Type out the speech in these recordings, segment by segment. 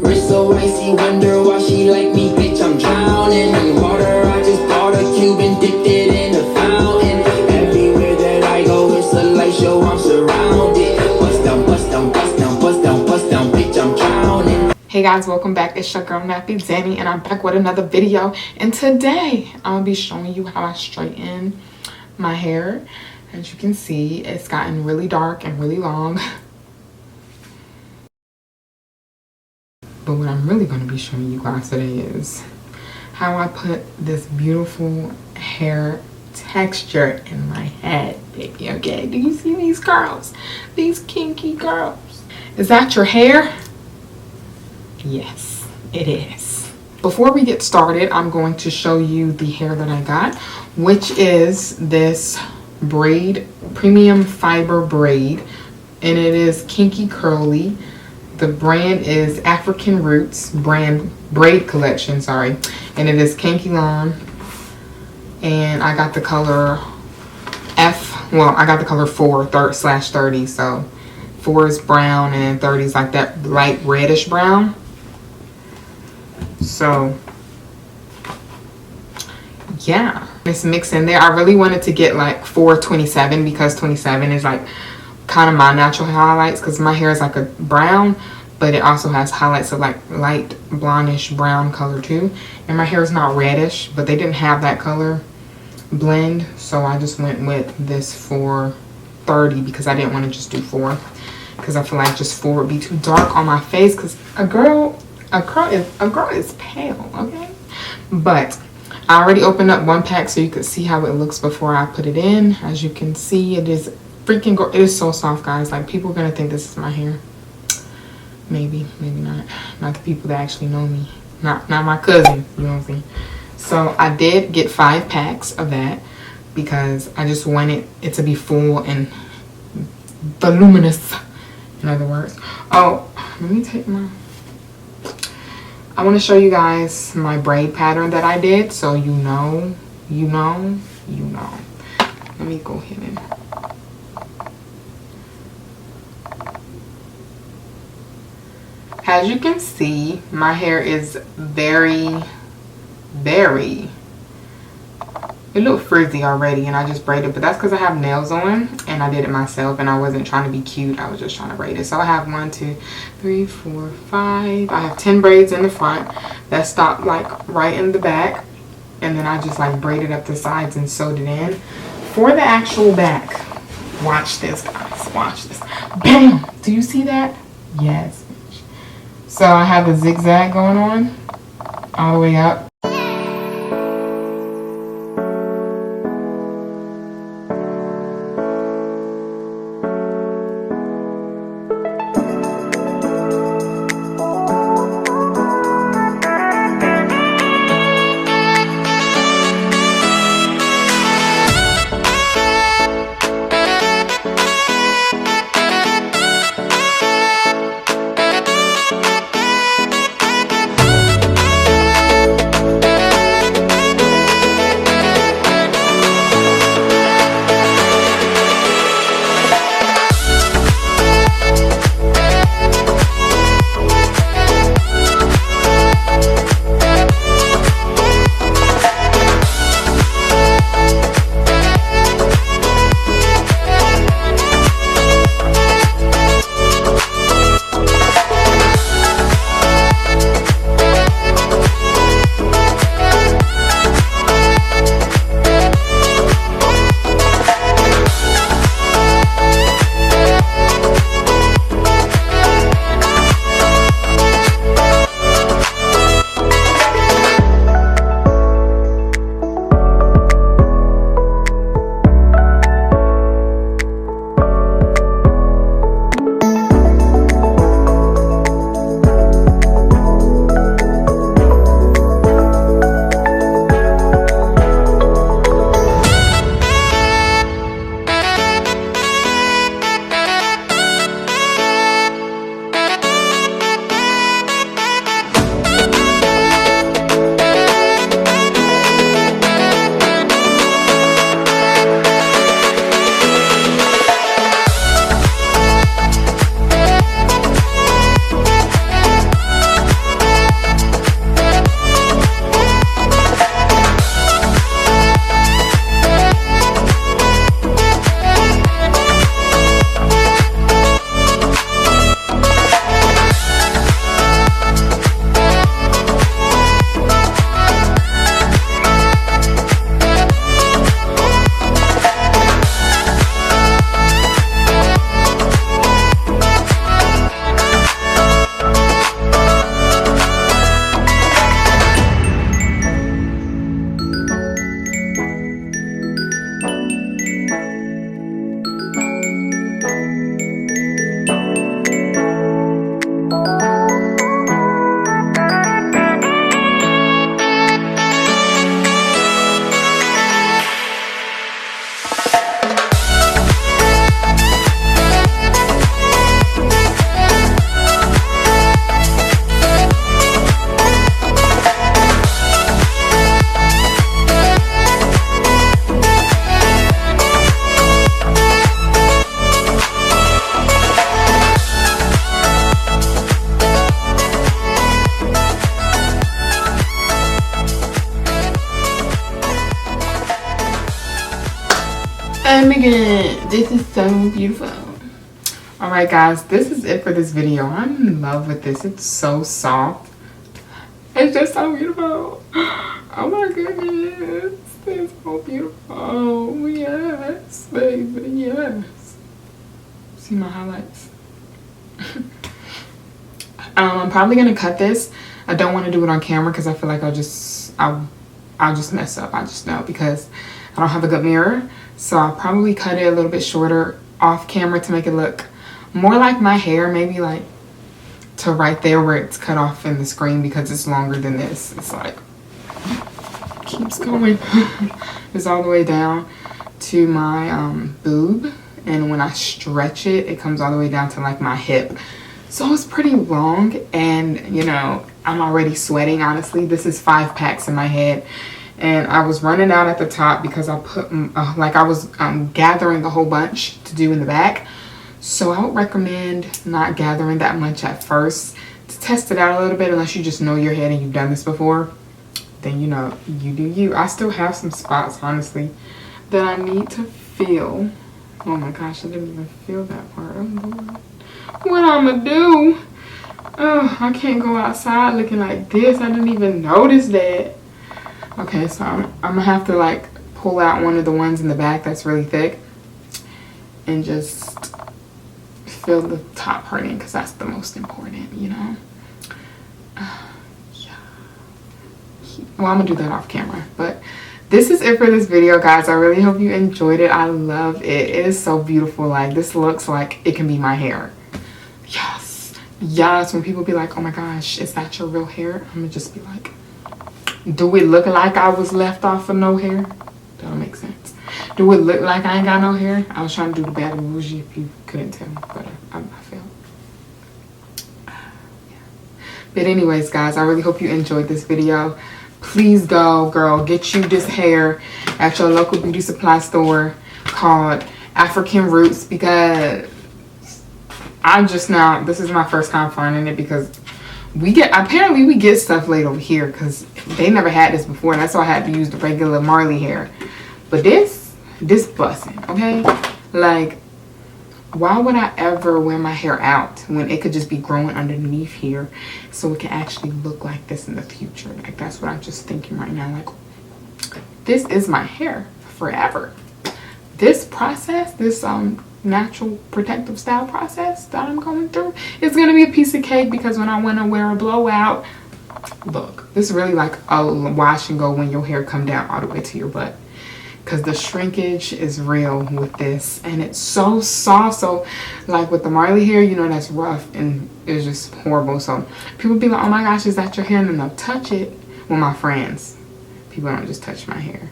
Wrist so icy, wonder why she like me, bitch, I'm drowning in water. I just bought a cube and dipped it in a fountain. Everywhere that I go, it's a light show, I'm surrounded. Bust down, bust down, bust down, bust down, bust down, bitch, I'm drowning. Hey guys, welcome back. It's your girl Nappy Zanny, and I'm back with another video. And today I'll be showing you how I straighten my hair. As you can see, it's gotten really dark and really long. But what I'm really going to be showing you guys today is how I put this beautiful hair texture in my head, baby. Okay, do you see these curls? These kinky curls. Is that your hair? Yes, it is. Before we get started, I'm going to show you the hair that I got, which is this braid, premium fiber braid, and it is kinky curly. The brand is African Roots braid collection, sorry, and it is kinky long. And I got the color I got the color 4/30, so 4 is brown and 30 is like that light reddish brown. So yeah, it's mixed in there. I really wanted to get like 427 because 27 is like kind of my natural highlights, because my hair is like a brown, but it also has highlights of like light blondish brown color too. And my hair is not reddish, but they didn't have that color blend, so I just went with this 430 because I didn't want to just do 4, because I feel like just 4 would be too dark on my face, because a girl is pale, okay? But I already opened up one pack so you could see how it looks before I put it in. As you can see, it is freaking it is so soft, guys. Like, people are gonna think this is my hair. Maybe not the people that actually know me, not my cousin, you know what I'm saying? So I did get 5 packs of that because I just wanted it to be full and voluminous, in other words. Oh, let me take I want to show you guys my braid pattern that I did, so you know. Let me go ahead and as you can see, my hair is very it looked frizzy already, and I just braided, but that's because I have nails on and I did it myself and I wasn't trying to be cute. I was just trying to braid it. So I have 1 2 3 4 5 I have 10 braids in the front that stop like right in the back, and then I just like braided up the sides and sewed it in. For the actual back, watch this, guys, watch this. Bam! Do you see that? Yes. So I have a zigzag going on all the way up. my god, this is so beautiful. Alright guys, this is it for this video. I'm in love with this. It's so soft. It's just so beautiful. Oh my goodness. It's so beautiful. Yes, baby, yes. See my highlights. I'm probably gonna cut this. I don't want to do it on camera because I feel like I'll just mess up. I just know because I don't have a good mirror. So I'll probably cut it a little bit shorter off camera to make it look more like my hair, maybe like to right there where it's cut off in the screen because it's longer than this. It's like keeps going. It's all the way down to my boob, and when I stretch it, it comes all the way down to like my hip. So it's pretty long, and you know, I'm already sweating. Honestly, this is 5 packs in my head, and I was running out at the top because I put like I was gathering a whole bunch to do in the back. So I would recommend not gathering that much at first to test it out a little bit, unless you just know your head and you've done this before. Then you know, you do you. I still have some spots, honestly, that I need to fill. Oh my gosh, I didn't even feel that part. Oh Lord. What I'm gonna do? Oh, I can't go outside looking like this. I didn't even notice that. Okay, so I'm gonna have to like pull out one of the ones in the back that's really thick and just fill the top part in because that's the most important, you know. Yeah. Well, I'm gonna do that off camera, but this is it for this video, guys. I really hope you enjoyed it. I love it. It is so beautiful. Like, this looks like it can be my hair. Yes, yes. When people be like, oh my gosh, is that your real hair? I'm gonna just be like, do it look like I was left off of no hair? That don't make sense. Do it look like I ain't got no hair? I was trying to do the bad and bougie if you couldn't tell, but I failed. Yeah. But anyways, guys, I really hope you enjoyed this video. Please go, girl, get you this hair at your local beauty supply store called African Roots, because I'm just now, this is my first time finding it, because apparently we get stuff laid over here because they never had this before. That's why I had to use the regular Marley hair. But this bussin', okay? Like, why would I ever wear my hair out when it could just be growing underneath here so it can actually look like this in the future? Like, that's what I'm just thinking right now. Like, this is my hair forever. This process, this natural protective style process that I'm going through is going to be a piece of cake, because when I want to wear a blowout, look, this is really like a wash and go when your hair come down all the way to your butt. Because the shrinkage is real with this, and it's so soft. So like with the Marley hair, you know, that's rough and it's just horrible. So people be like, oh my gosh, is that your hair? And then they'll touch it. Well, my friends, people don't just touch my hair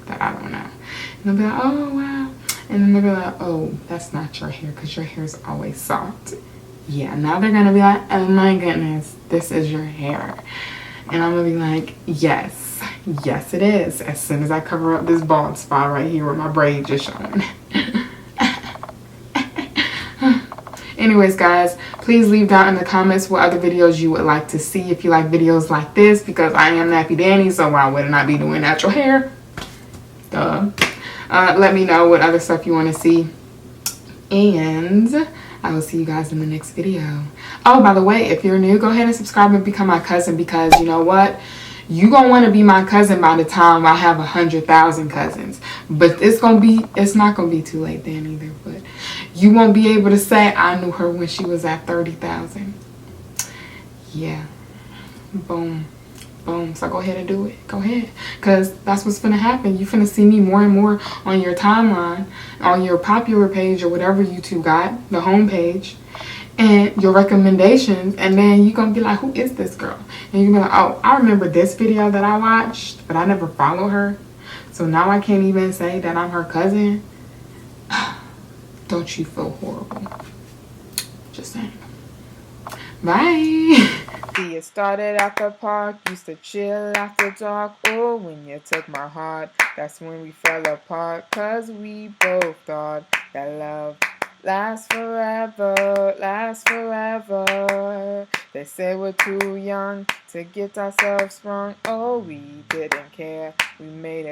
that I don't know, and they'll be like, oh wow, and then they'll be like, oh, that's not your hair, because your hair is always soft. Yeah, now they're gonna be like, oh my goodness, this is your hair. And I'm gonna be like, yes, yes it is, as soon as I cover up this bald spot right here where my braid just showing. Anyways, guys, please leave down in the comments what other videos you would like to see, if you like videos like this, because I am Nappy Danny, so why would I not be doing natural hair? Duh. Let me know what other stuff you want to see, and I will see you guys in the next video. Oh, by the way, if you're new, go ahead and subscribe and become my cousin, because you know what? You gonna want to be my cousin by the time I have 100,000 cousins. But it's not gonna be too late then either. But you won't be able to say I knew her when she was at 30,000. Yeah. Boom. Boom. So go ahead and do it. Go ahead. Because that's what's gonna happen. You're gonna see me more and more on your timeline, on your popular page or whatever YouTube got, the home page, and your recommendations, and then you're gonna be like, who is this girl? And you're gonna be like, oh, I remember this video that I watched, but I never follow her, so now I can't even say that I'm her cousin. Don't you feel horrible? Just saying. Bye. See, it started at the park, used to chill after dark. Oh, when you took my heart, that's when we fell apart, 'cause we both thought that love lasts forever, lasts forever. They say we're too young to get ourselves sprung. Oh, we didn't care, we made it